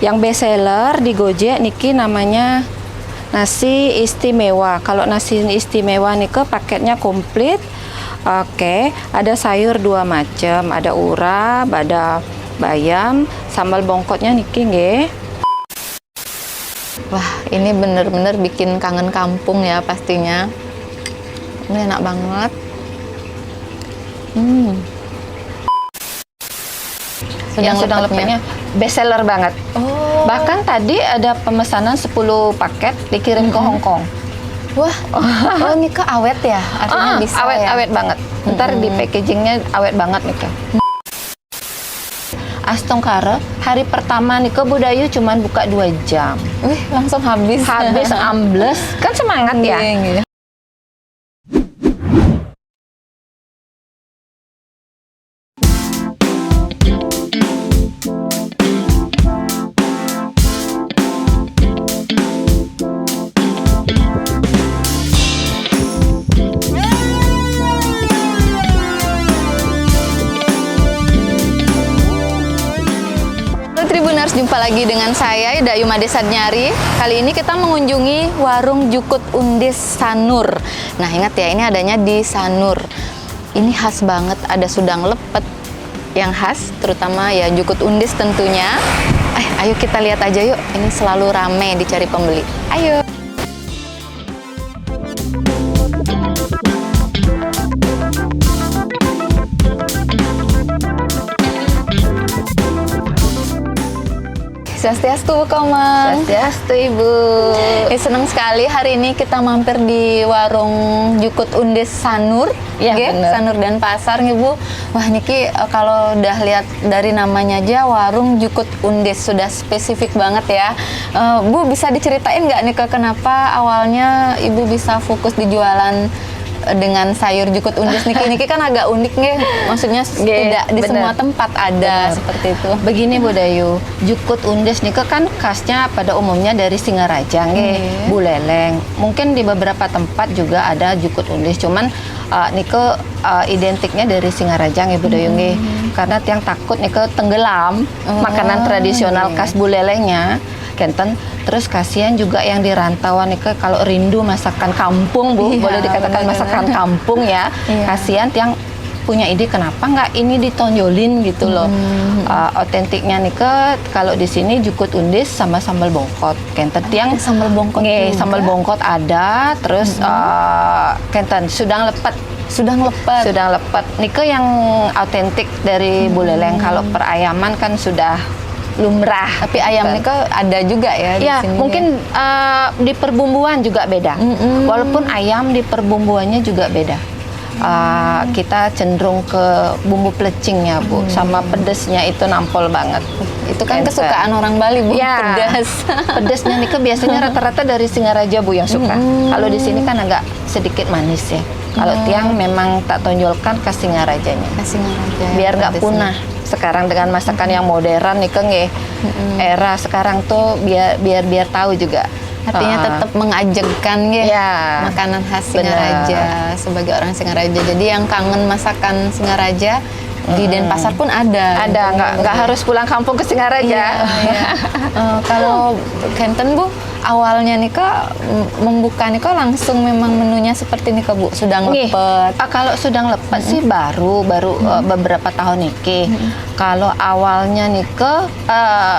Yang best seller di Gojek niki namanya nasi istimewa. Kalau nasi istimewa niki paketnya komplit. Oke, ada sayur 2 macam, ada urap, ada bayam, sambal bongkotnya niki nggih. Wah, ini bener-bener bikin kangen kampung ya pastinya. Ini enak banget. Yang sedang lepetnya best seller banget. Oh. Bahkan tadi ada pemesanan 10 paket dikirim ke Hong Kong. Wah, ini ke awet ya? Artinya bisa awet, ya? awet banget. Ntar di packagingnya awet banget nih Kak. Astongkara hari pertama nih ke Budayu cuman buka 2 jam. Wih, langsung habis. Habis ambles. Kan semangat ya. Iya. Tribuners, jumpa lagi dengan saya Dayu Made Sadnyari. Kali ini kita mengunjungi warung Jukut Undis Sanur. Nah, ingat ya, ini adanya di Sanur. Ini khas banget, ada sudang lepet yang khas, terutama ya Jukut Undis tentunya. Ayo kita lihat aja yuk. Ini selalu rame dicari pembeli. Ayo. Swastiastu, Komang. Swastiastu, Ibu. Senang sekali hari ini kita mampir di warung Jukut Undis Sanur. Ya, bener. Sanur dan Pasar nih, Bu. Wah, niki kalau udah lihat dari namanya aja warung Jukut Undis sudah spesifik banget ya. Bu, bisa diceritain nggak nih kenapa awalnya Ibu bisa fokus di jualan dengan sayur Jukut Undis niki kan agak unik nih, maksudnya tidak di semua tempat ada seperti itu. Begini Bu Dayu, Jukut Undis niki kan khasnya pada umumnya dari Singaraja nggih, Buleleng. Mungkin di beberapa tempat juga ada Jukut Undis, cuman niki identiknya dari Singaraja nggih Bu Dayu nggih. Karena tiang takut niki tenggelam makanan tradisional khas Bulelengnya. Kenten, terus kasihan juga yang di rantauan nih kalau rindu masakan kampung Bu, boleh dikatakan masakan kampung ya. Kasihan yang punya ide kenapa nggak ini ditonjolin gitu loh. Otentiknya nih kalau di sini Jukut Undis sama sambal bongkot. Kenten yang sambal bongkot juga. Sambal bongkot ada, terus kenten sudang lepet. Sudang lepet. Nike yang autentik dari Buleleng. Kalau perayaman kan sudah lumrah, tapi ayam ini ada juga ya di sini. Mungkin di perbumbuan juga beda. Walaupun ayam di perbumbuannya juga beda. Kita cenderung ke bumbu plecingnya Bu, sama pedesnya itu nampol banget. Itu kan kesukaan orang Bali Bu, pedas. Pedesnya nih biasanya rata-rata dari Singaraja Bu yang suka. Kalau di sini kan agak sedikit manis ya. Kalau tiang memang tak tonjolkan ke Singarajanya. Biar nggak punah. Sekarang dengan masakan yang modern nih era sekarang tuh biar tahu juga. Artinya tetap mengajakkan makanan khas Singaraja sebagai orang Singaraja. Jadi yang kangen masakan Singaraja di Denpasar pun ada. Nggak harus pulang kampung ke Singaraja. Kalau Kenten Bu, awalnya nih membuka nih langsung memang menunya seperti nih Bu, sudang lepet. Kalau sudang lepet sih baru beberapa tahun nih. Kalau awalnya nih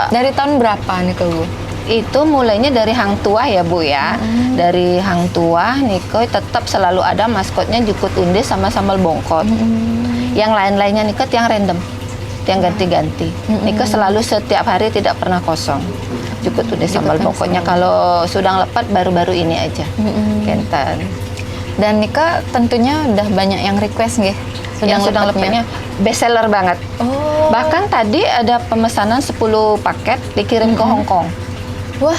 dari tahun berapa nih Bu? Itu mulainya dari Hang Tuah ya Bu ya. Dari Hang Tuah nih tetap selalu ada maskotnya Jukut Undis sama sambal bongkot. Yang lain-lainnya nih yang random, yang ganti-ganti. Nih selalu setiap hari tidak pernah kosong. Jukut Undis sambal bongkotnya. Kalau sudang lepet baru-baru ini aja. Kenten. Dan Nika tentunya udah banyak yang request nggih. Sudang lepetnya best seller banget. Bahkan tadi ada pemesanan 10 paket dikirim ke Hong Kong. Wah,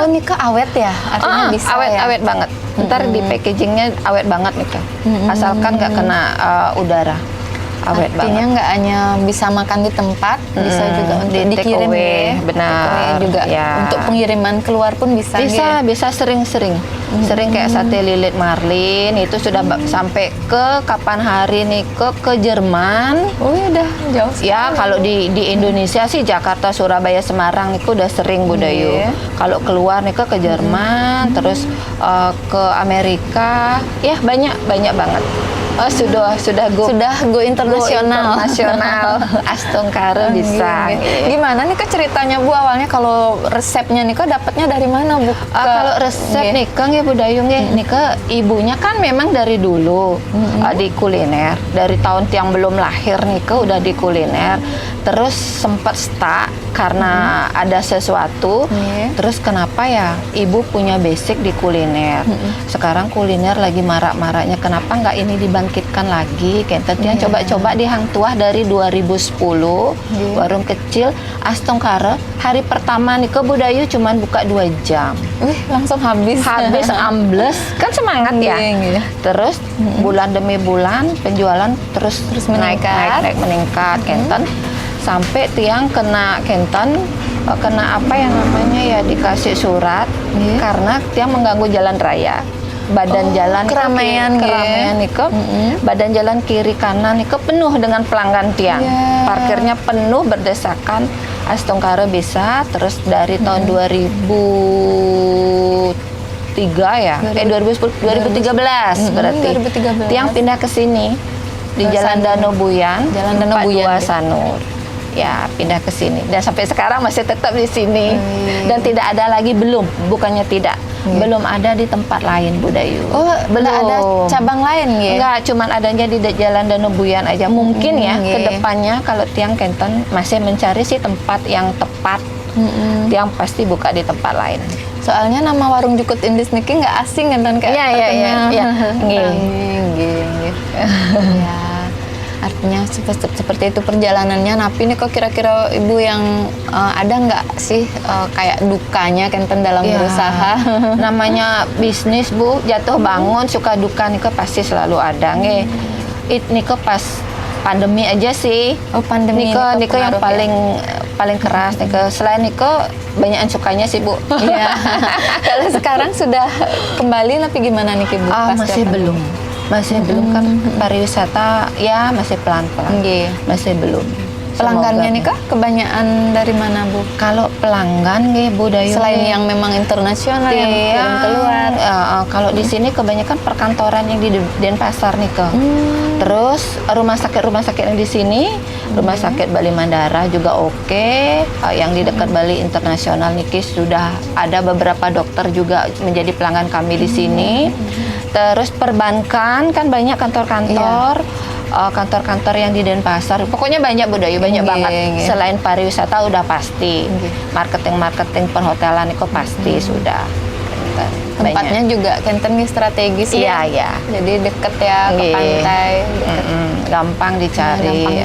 Nika awet ya? Artinya bisa awet banget. Ntar di packagingnya awet banget nih Asalkan nggak kena udara. awet Artinya banget. nggak hanya bisa makan di tempat, bisa juga untuk di take dikirim away, ya. benar, Take away juga ya. untuk pengiriman keluar pun bisa. Bisa sering-sering. Sering kayak sate lilit Marlin itu sudah sampai ke kapan hari nih ke Jerman. Oh ya udah jauh sekali. Ya kalau di Indonesia sih Jakarta, Surabaya, Semarang nih udah sering Budayu. Kalau keluar nih ke Jerman, terus ke Amerika, ya banyak banget. Oh sudah Go internasional. Astongkare bisa. Gimana nih ceritanya Bu awalnya kalau resepnya nih dapatnya dari mana Bu? Kalau resep nih ya Budayu nih ibunya kan memang dari dulu di kuliner, dari tahun yang belum lahir nih udah di kuliner, terus sempat stuck karena ada sesuatu, terus kenapa ya ibu punya basic di kuliner, sekarang kuliner lagi marak-maraknya, kenapa nggak ini dibangkitkan lagi, kita coba-coba di Hang Tuah dari 2010, warung kecil Astongkare, hari pertama nih Budayu cuman buka 2 jam. Wih, langsung habis Ambles, kan semangat ya. Terus bulan demi bulan penjualan terus naik meningkat Kenten, sampai tiang kena apa yang namanya ya, dikasih surat karena tiang mengganggu jalan raya. Badan jalan keramaian badan jalan kiri kanan penuh dengan pelanggan tiang. Parkirnya penuh berdesakan. Astongkare bisa terus dari tahun 2003 ya. 2013 berarti. 2013. Tiang pindah ke sini di Jalan Danau Buyan, Sanur. Ya, pindah ke sini dan sampai sekarang masih tetap di sini. Dan tidak ada lagi, bukannya tidak. Belum ada di tempat lain Budayu. Oh, belum ada cabang lain ya? Enggak, cuman adanya di Jalan Danau Buyan aja. Mungkin ya kedepannya kalau tiang Kenten masih mencari sih tempat yang tepat, tiang pasti buka di tempat lain. Soalnya nama warung Jukut Undis niki nggak asing kan kayak Iya. Artinya seperti itu perjalanannya. Tapi ini kira-kira Ibu yang ada nggak sih kayak dukanya Kenten dalam berusaha? Namanya bisnis Bu, jatuh bangun, suka duka pasti selalu ada Ini pas pandemi aja sih. Oh, pandemi ini yang paling keras selain banyakan sukanya sih Bu. Iya. Kalau sekarang sudah kembali tapi gimana nih Bu? Masih belum kan pariwisata ya masih pelan-pelan. Masih belum. Pelanggannya nih kebanyakan dari mana Bu? Kalau pelanggan Budayu selain yang memang internasional yang kirim keluar. Kalau di sini kebanyakan perkantoran yang di Denpasar nih Terus rumah sakit yang di sini, rumah sakit Bali Mandara juga oke. Yang di dekat Bali Internasional nih sudah ada beberapa dokter juga menjadi pelanggan kami di sini. Terus perbankan kan banyak kantor-kantor. Kantor-kantor yang di Denpasar, pokoknya banyak Budayu, banyak banget. Selain pariwisata udah pasti, marketing perhotelan itu pasti sudah. Tempatnya juga Kenten strategis ya. Iya. Jadi deket ya ke pantai. Gampang dicari.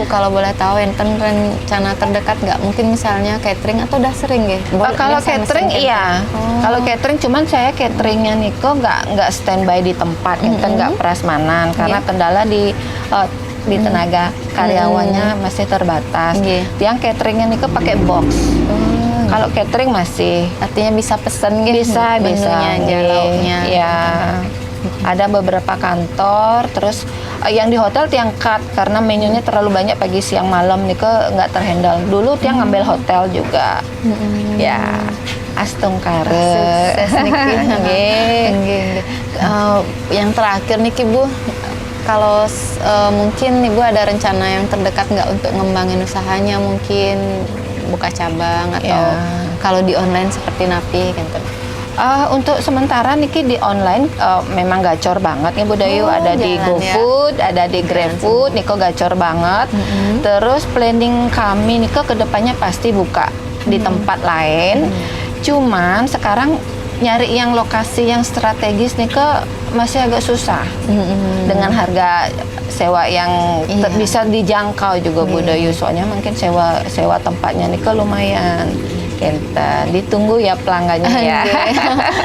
Kalau boleh tahu Enten rencana terdekat nggak? Mungkin misalnya catering atau udah sering ya? Kalau catering iya. Kalau catering cuman saya cateringnya Niko nggak standby di tempat, Enten nggak prasmanan karena kendala di tenaga karyawannya masih terbatas. Yang cateringnya Niko pakai box. Kalau catering masih. Artinya bisa pesen Bisa. lauknya. Ya. Ada beberapa kantor, terus yang di hotel tiang cut karena menunya terlalu banyak pagi siang malam nggak terhandle. Dulu tiang ngambil hotel juga. Ya, Astongkare. Sukses niki. Yang terakhir niki Bu, kalau mungkin Ibu ada rencana yang terdekat nggak untuk ngembangin usahanya, mungkin buka cabang atau kalau di online seperti Napi kan? Untuk sementara Niki di online memang gacor banget ya Budayu, ada di GoFood, ada di GrabFood, Niko gacor banget. Terus planning kami Niko kedepannya pasti buka di tempat lain. Cuman sekarang nyari yang lokasi yang strategis Niko masih agak susah dengan harga sewa yang bisa dijangkau juga Budayu. Soalnya mungkin sewa tempatnya Niko lumayan Kenten. Ditunggu ya pelanggannya ya.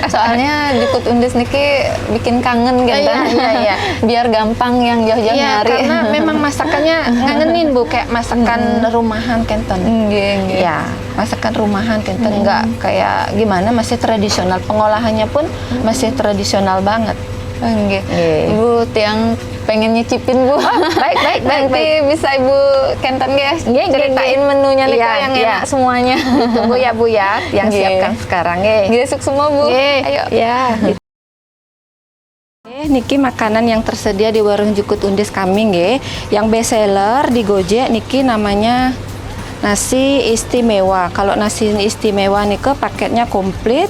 Soalnya jukut undis niki bikin kangen gitu. Iya. Biar gampang yang jauh-jauh Iya, nyari. karena memang masakannya ngangenin Bu, kayak masakan rumahan Kenten. Nggih. Ya, masakan rumahan Kenten nggak kayak gimana, masih tradisional. Pengolahannya pun masih tradisional banget. Nggih. Nggih. Ibu tiang pengen nyicipin Bu. Baik. Nanti bisa Ibu Kenten guys Nggih, ceritain menunya nih Iya, yang iya. enak semuanya. Tunggu ya Bu ya, yang Nggih. siapkan sekarang nggih. Gesuk semua Bu. Ayo. Ya. Niki makanan yang tersedia di warung Jukut Undis kami nggih. Yang best seller di Gojek niki namanya nasi istimewa. Kalau nasi istimewa niki paketnya komplit.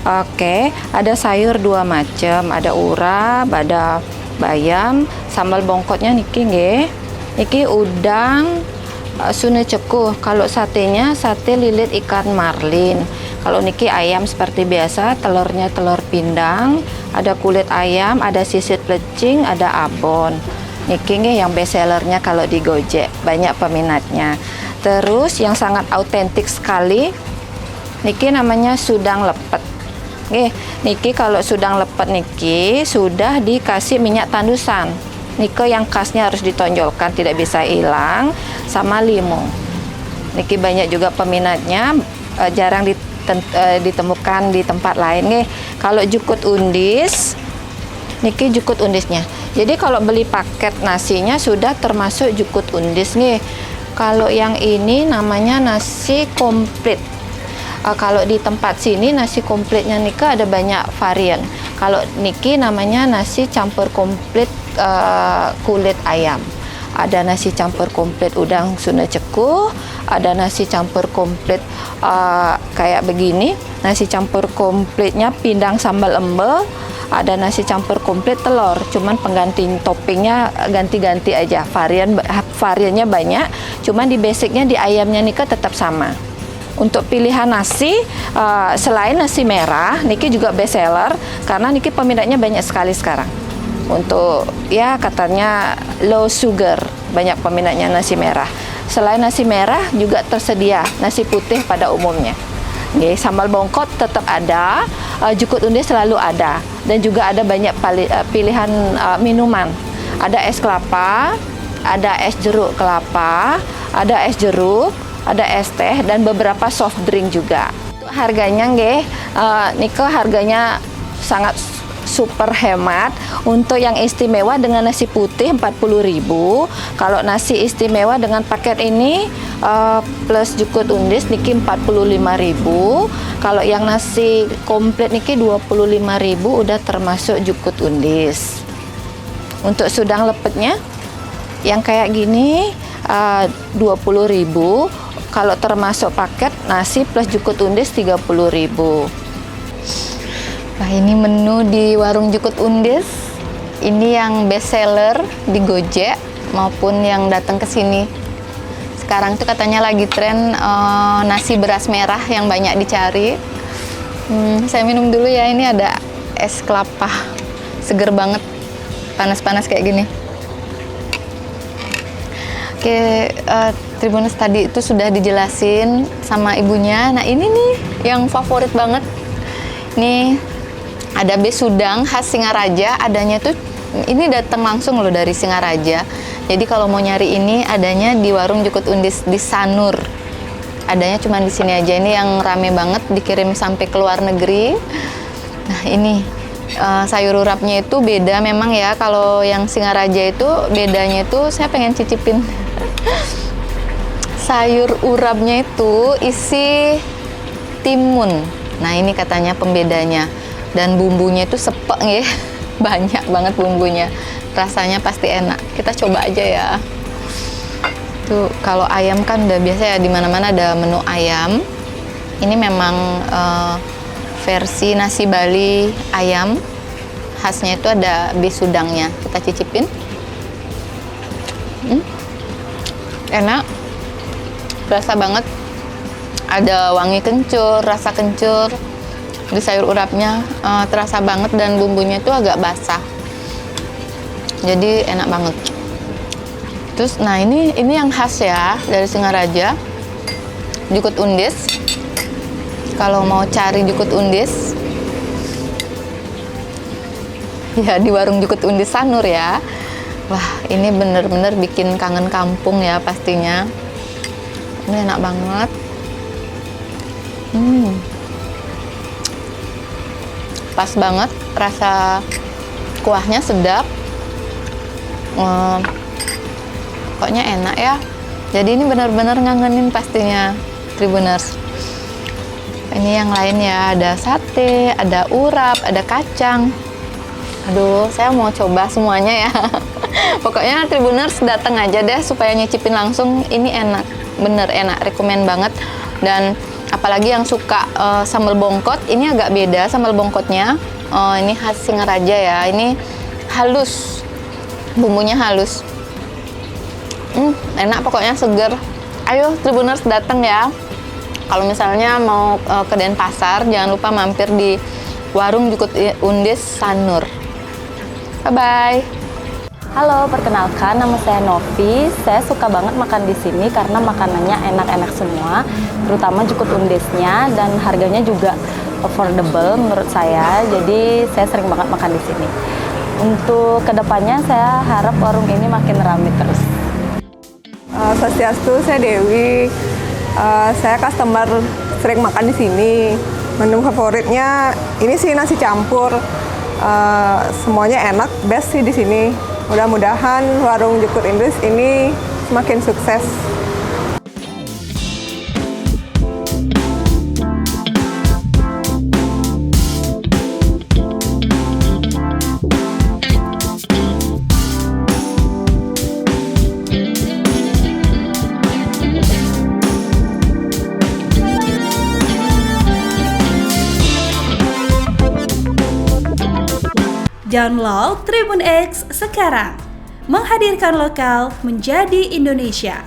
Oke, ada sayur 2 macam, ada urap, ada bayam, sambal bongkotnya niki nggih. Niki udang, sune cekuh. Kalau satenya sate lilit ikan marlin. Kalau niki ayam seperti biasa, telurnya telur pindang, ada kulit ayam, ada sisit plecing, ada abon. Niki nggih yang best sellernya kalau di Gojek, banyak peminatnya. Terus yang sangat autentik sekali, niki namanya sudang lepet. Nggih, niki kalau sudang lepet niki sudah dikasih minyak tandusan. Niki yang khasnya harus ditonjolkan, tidak bisa hilang, sama limau. Niki banyak juga peminatnya, jarang ditemukan di tempat lain nih. Kalau jukut undis, niki jukut undisnya. Jadi kalau beli paket nasinya sudah termasuk jukut undis nih. Kalau yang ini namanya nasi komplit. Kalau di tempat sini nasi komplitnya niki ada banyak varian. Kalau niki namanya nasi campur komplit kulit ayam. Ada nasi campur komplit udang sunda cekuh, ada nasi campur komplit kayak begini, nasi campur komplitnya pindang sambal embel, ada nasi campur komplit telur, cuman pengganti toppingnya ganti-ganti aja, variannya banyak, cuman di basicnya di ayamnya nika tetap sama. Untuk pilihan nasi, selain nasi merah, niki juga best seller karena niki peminatnya banyak sekali sekarang. Untuk ya katanya low sugar, banyak peminatnya nasi merah. Selain nasi merah juga tersedia nasi putih pada umumnya. Nggih, sambal bongkot tetap ada, jukut undis selalu ada, dan juga ada banyak pilihan minuman. Ada es kelapa, ada es jeruk kelapa, ada es jeruk, ada es teh, dan beberapa soft drink juga. Harganya nggih, niko harganya sangat super hemat. Untuk yang istimewa dengan nasi putih 40.000. Kalau nasi istimewa dengan paket ini plus jukut undis niki 45.000. Kalau yang nasi komplit niki 25.000 udah termasuk jukut undis. Untuk sudang lepetnya yang kayak gini 20.000. Kalau termasuk paket nasi plus jukut undis 30.000. Wah, ini menu di warung Jukut Undis. Ini yang best seller di Gojek maupun yang datang ke sini. Sekarang tuh katanya lagi tren nasi beras merah yang banyak dicari. Saya minum dulu ya. Ini ada es kelapa, seger banget, panas-panas kayak gini. Oke, Tribuners tadi itu sudah dijelasin sama ibunya. Nah ini nih yang favorit banget. Nih ada besudang khas Singaraja, adanya tuh ini datang langsung loh dari Singaraja. Jadi kalau mau nyari ini adanya di warung Jukut Undis di Sanur. Adanya cuma di sini aja. Ini yang rame banget, dikirim sampai ke luar negeri. Nah ini sayur urapnya itu beda memang ya. Kalau yang Singaraja itu bedanya itu saya pengen cicipin. Sayur urapnya itu isi timun. Nah ini katanya pembedanya. Dan bumbunya itu sepek ya, banyak banget bumbunya. Rasanya pasti enak. Kita coba aja ya. Tuh kalau ayam kan udah biasa ya, di mana-mana ada menu ayam. Ini memang versi nasi Bali ayam. Khasnya itu ada besudangnya. Kita cicipin. Enak. Berasa banget. Ada wangi kencur, rasa kencur. Di sayur urapnya terasa banget dan bumbunya itu agak basah, jadi enak banget. Terus nah ini yang khas ya dari Singaraja, Jukut Undis. kalau mau cari jukut undis, ya di warung jukut undis Sanur ya. Wah, ini bener-bener bikin kangen kampung ya pastinya. Ini enak banget. Pas banget, rasa kuahnya sedap. Pokoknya enak ya. Jadi ini benar-benar ngangenin pastinya Tribuners. Ini yang lain ya, ada sate, ada urap, ada kacang. Aduh, saya mau coba semuanya ya. Pokoknya Tribuners datang aja deh supaya nyicipin langsung. Ini enak, bener enak, rekomen banget. Dan apalagi yang suka sambal bongkot, ini agak beda sambal bongkotnya. Ini khas Singaraja ya. Ini halus, bumbunya halus. Enak pokoknya, seger. Ayo Tribuners datang ya. Kalau misalnya mau ke Denpasar, jangan lupa mampir di warung jukut undis Sanur. Bye-bye. Halo, perkenalkan nama saya Novi. Saya suka banget makan di sini karena makanannya enak-enak semua, terutama jukut undisnya, dan harganya juga affordable menurut saya. Jadi saya sering banget makan di sini. Untuk kedepannya saya harap warung ini makin ramai terus. Swastiastu, saya Dewi. Saya customer sering makan di sini. Menu favoritnya ini sih nasi campur. Semuanya enak, best sih di sini. Mudah-mudahan warung jukut undis ini semakin sukses. Download Tribun X sekarang, menghadirkan lokal menjadi Indonesia.